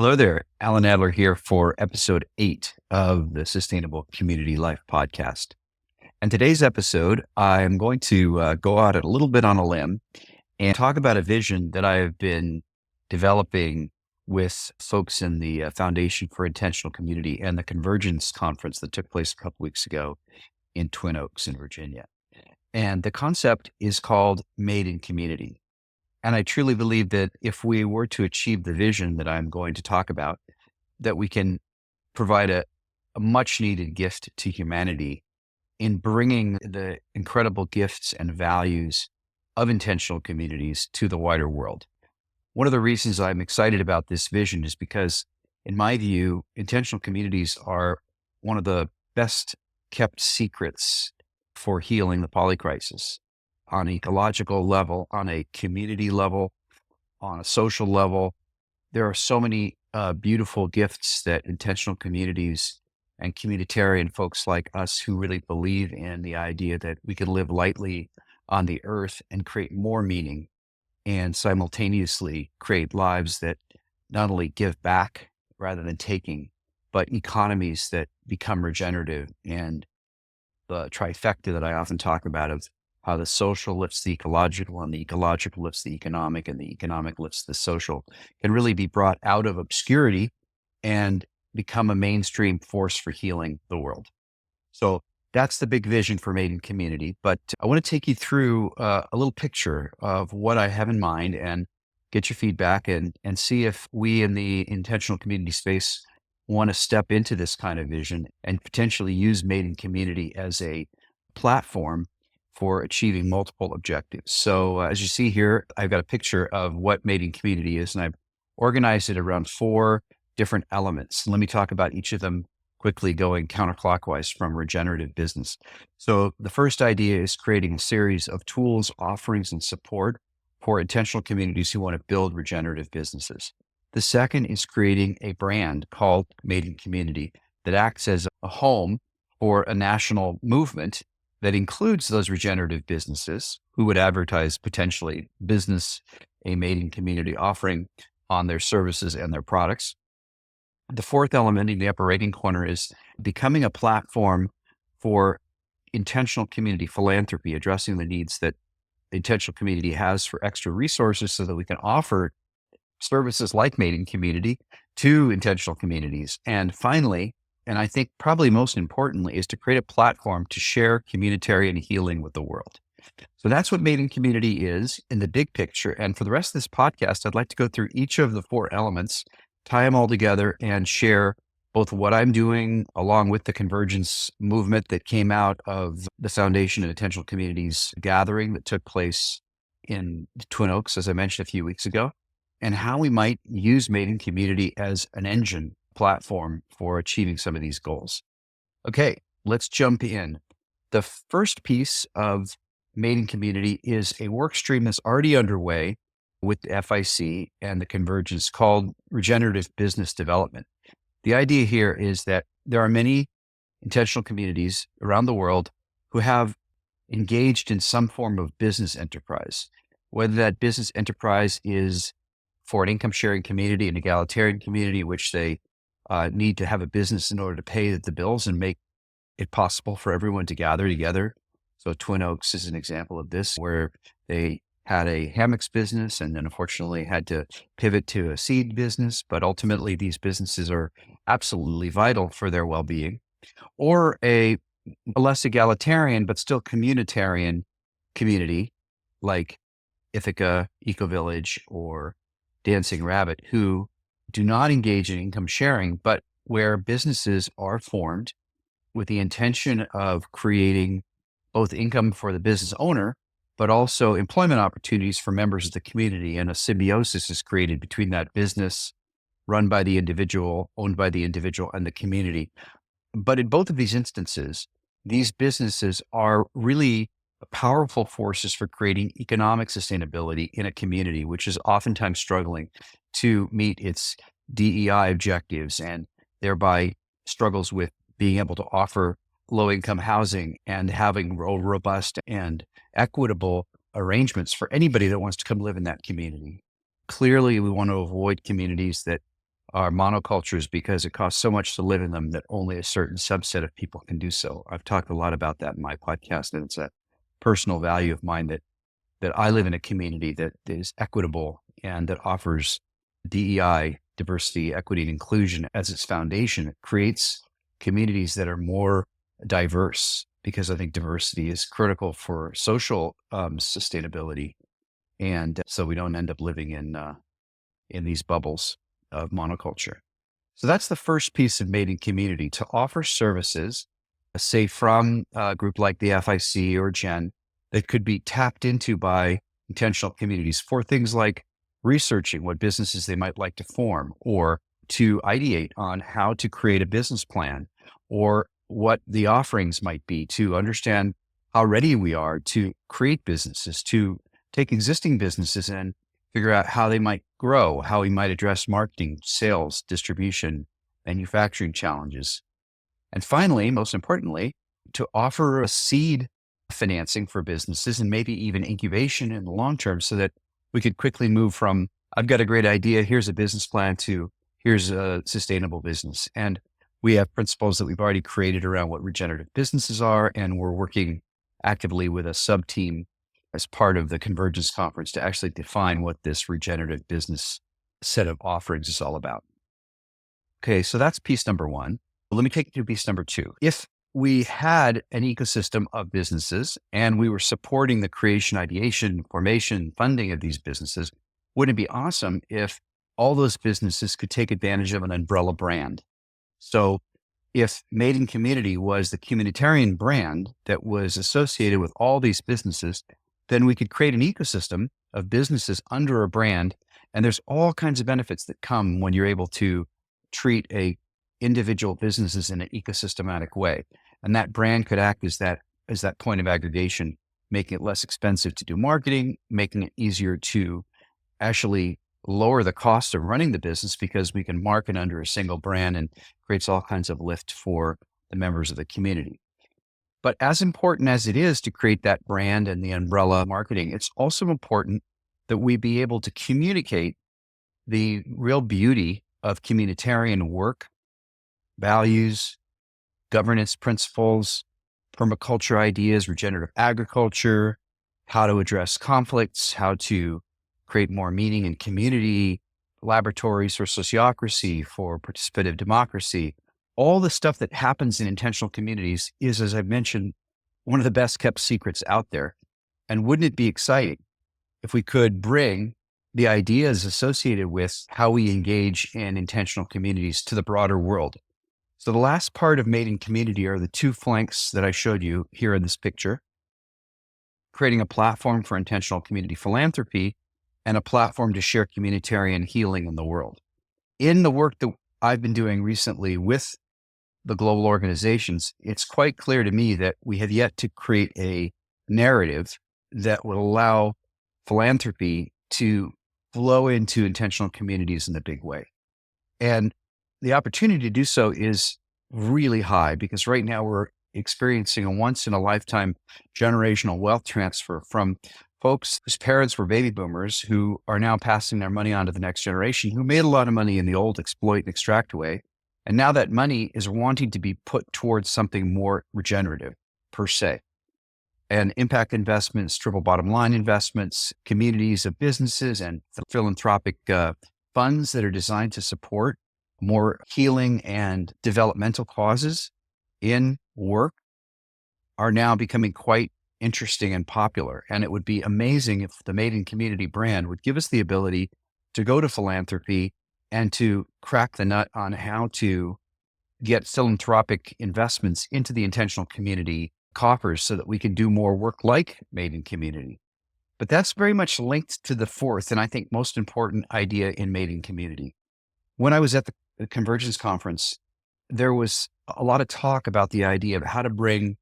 Hello there. Alan Adler here for episode 8 of the Sustainable Community Life podcast. And today's episode, I'm going to go out a little bit on a limb and talk about a vision that I have been developing with folks in the Foundation for Intentional Community and the Convergence Conference that took place a couple weeks ago in Twin Oaks in Virginia. And the concept is called Made in Community. And I truly believe that if we were to achieve the vision that I'm going to talk about, that we can provide a much needed gift to humanity in bringing the incredible gifts and values of intentional communities to the wider world. One of the reasons I'm excited about this vision is because, in my view, intentional communities are one of the best kept secrets for healing the polycrisis. On an ecological level, on a community level, on a social level. There are so many beautiful gifts that intentional communities and communitarian folks like us who really believe in the idea that we can live lightly on the earth and create more meaning and simultaneously create lives that not only give back rather than taking, but economies that become regenerative, and the trifecta that I often talk about of how the social lifts the ecological and the ecological lifts the economic and the economic lifts the social can really be brought out of obscurity and become a mainstream force for healing the world. So that's the big vision for Made in Community. But I want to take you through a little picture of what I have in mind and get your feedback and see if we in the intentional community space want to step into this kind of vision and potentially use Made in Community as a platform for achieving multiple objectives. So as you see here, I've got a picture of what Made in Community is, and I've organized it around 4 different elements. Let me talk about each of them quickly, going counterclockwise from regenerative business. So the first idea is creating a series of tools, offerings, and support for intentional communities who want to build regenerative businesses. The second is creating a brand called Made in Community that acts as a home for a national movement that includes those regenerative businesses who would advertise potentially a Made in Community offering on their services and their products. The fourth element in the upper right-hand corner is becoming a platform for intentional community philanthropy, addressing the needs that the intentional community has for extra resources so that we can offer services like Made in Community to intentional communities. And finally, and I think probably most importantly, is to create a platform to share communitarian healing with the world. So that's what Made in Community is in the big picture. And for the rest of this podcast, I'd like to go through each of the 4 elements, tie them all together, and share both what I'm doing along with the convergence movement that came out of the Foundation of Intentional Communities gathering that took place in Twin Oaks, as I mentioned a few weeks ago, and how we might use Made in Community as an engine platform for achieving some of these goals. Okay, let's jump in. The first piece of Made in Community is a work stream that's already underway with the FIC and the Convergence called Regenerative Business Development. The idea here is that there are many intentional communities around the world who have engaged in some form of business enterprise, whether that business enterprise is for an income sharing community, an egalitarian community, which they need to have a business in order to pay the bills and make it possible for everyone to gather together. So Twin Oaks is an example of this, where they had a hammocks business and then unfortunately had to pivot to a seed business. But ultimately, these businesses are absolutely vital for their well-being. Or a less egalitarian, but still communitarian community like Ithaca, Eco Village, or Dancing Rabbit, who do not engage in income sharing, but where businesses are formed with the intention of creating both income for the business owner, but also employment opportunities for members of the community. And a symbiosis is created between that business run by the individual, owned by the individual, and the community. But in both of these instances, these businesses are really powerful forces for creating economic sustainability in a community, which is oftentimes struggling to meet its DEI objectives and thereby struggles with being able to offer low-income housing and having robust and equitable arrangements for anybody that wants to come live in that community. Clearly, we want to avoid communities that are monocultures because it costs so much to live in them that only a certain subset of people can do so. I've talked a lot about that in my podcast, and it's a personal value of mine that I live in a community that is equitable and that offers DEI, diversity, equity, and inclusion as its foundation. It creates communities that are more diverse because I think diversity is critical for social sustainability. And so we don't end up living in these bubbles of monoculture. So that's the first piece of Made in Community, to offer services, say from a group like the FIC or GEN, that could be tapped into by intentional communities for things like researching what businesses they might like to form, or to ideate on how to create a business plan, or what the offerings might be, to understand how ready we are to create businesses, to take existing businesses and figure out how they might grow, how we might address marketing, sales, distribution, manufacturing challenges. And finally, most importantly, to offer a seed financing for businesses and maybe even incubation in the long term, so that we could quickly move from, I've got a great idea, here's a business plan, to here's a sustainable business. And we have principles that we've already created around what regenerative businesses are, and we're working actively with a sub-team as part of the Convergence Conference to actually define what this regenerative business set of offerings is all about. Okay, so that's piece number one. Let me take you to piece number two. If we had an ecosystem of businesses and we were supporting the creation, ideation, formation, funding of these businesses, wouldn't it be awesome if all those businesses could take advantage of an umbrella brand? So if Made in Community was the Communitarian brand that was associated with all these businesses, then we could create an ecosystem of businesses under a brand. And there's all kinds of benefits that come when you're able to treat individual businesses in an ecosystematic way. And that brand could act as that point of aggregation, making it less expensive to do marketing, making it easier to actually lower the cost of running the business, because we can market under a single brand, and creates all kinds of lift for the members of the community. But as important as it is to create that brand and the umbrella marketing, it's also important that we be able to communicate the real beauty of communitarian work, values, governance principles, permaculture ideas, regenerative agriculture, how to address conflicts, how to create more meaning in community, laboratories for sociocracy, for participative democracy. All the stuff that happens in intentional communities is, as I mentioned, one of the best kept secrets out there. And wouldn't it be exciting if we could bring the ideas associated with how we engage in intentional communities to the broader world? So the last part of Made in Community are the two flanks that I showed you here in this picture: creating a platform for intentional community philanthropy and a platform to share communitarian healing in the world. In the work that I've been doing recently with the global organizations, it's quite clear to me that we have yet to create a narrative that would allow philanthropy to flow into intentional communities in a big way. And the opportunity to do so is really high, because right now we're experiencing a once in a lifetime generational wealth transfer from folks whose parents were baby boomers, who are now passing their money on to the next generation, who made a lot of money in the old exploit and extract way. And now that money is wanting to be put towards something more regenerative, per se. And impact investments, triple bottom line investments, communities of businesses, and philanthropic funds that are designed to support more healing and developmental causes in work are now becoming quite interesting and popular. And it would be amazing if the Made in Community brand would give us the ability to go to philanthropy and to crack the nut on how to get philanthropic investments into the intentional community coffers, so that we can do more work like Made in Community. But that's very much linked to the fourth, and I think most important idea in Made in Community. When I was at the Convergence Conference, there was a lot of talk about the idea of how to bring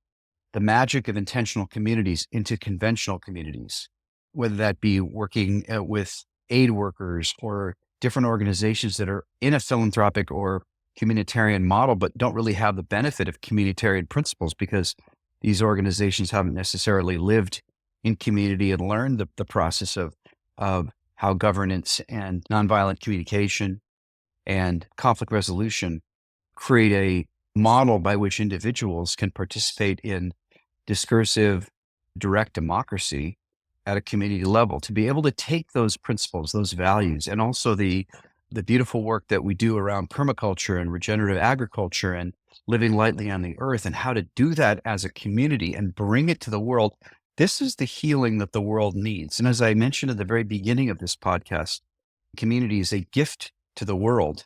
the magic of intentional communities into conventional communities, whether that be working with aid workers or different organizations that are in a philanthropic or communitarian model, but don't really have the benefit of communitarian principles, because these organizations haven't necessarily lived in community and learned the process of how governance and nonviolent communication and conflict resolution create a model by which individuals can participate in discursive, direct democracy at a community level, to be able to take those principles, those values, and also the beautiful work that we do around permaculture and regenerative agriculture and living lightly on the earth, and how to do that as a community and bring it to the world. This is the healing that the world needs. And as I mentioned at the very beginning of this podcast, community is a gift to the world.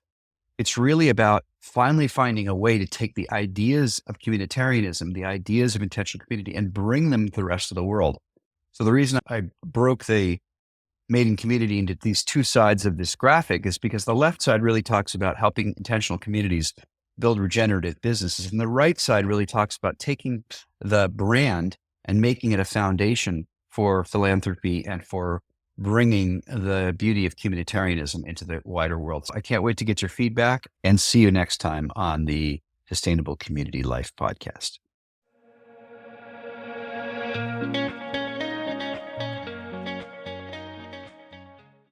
It's really about finally finding a way to take the ideas of communitarianism, the ideas of intentional community, and bring them to the rest of the world. So the reason I broke the Made in Community into these two sides of this graphic is because the left side really talks about helping intentional communities build regenerative businesses. And the right side really talks about taking the brand and making it a foundation for philanthropy and for bringing the beauty of communitarianism into the wider world. So I can't wait to get your feedback, and see you next time on the Sustainable Community Life podcast.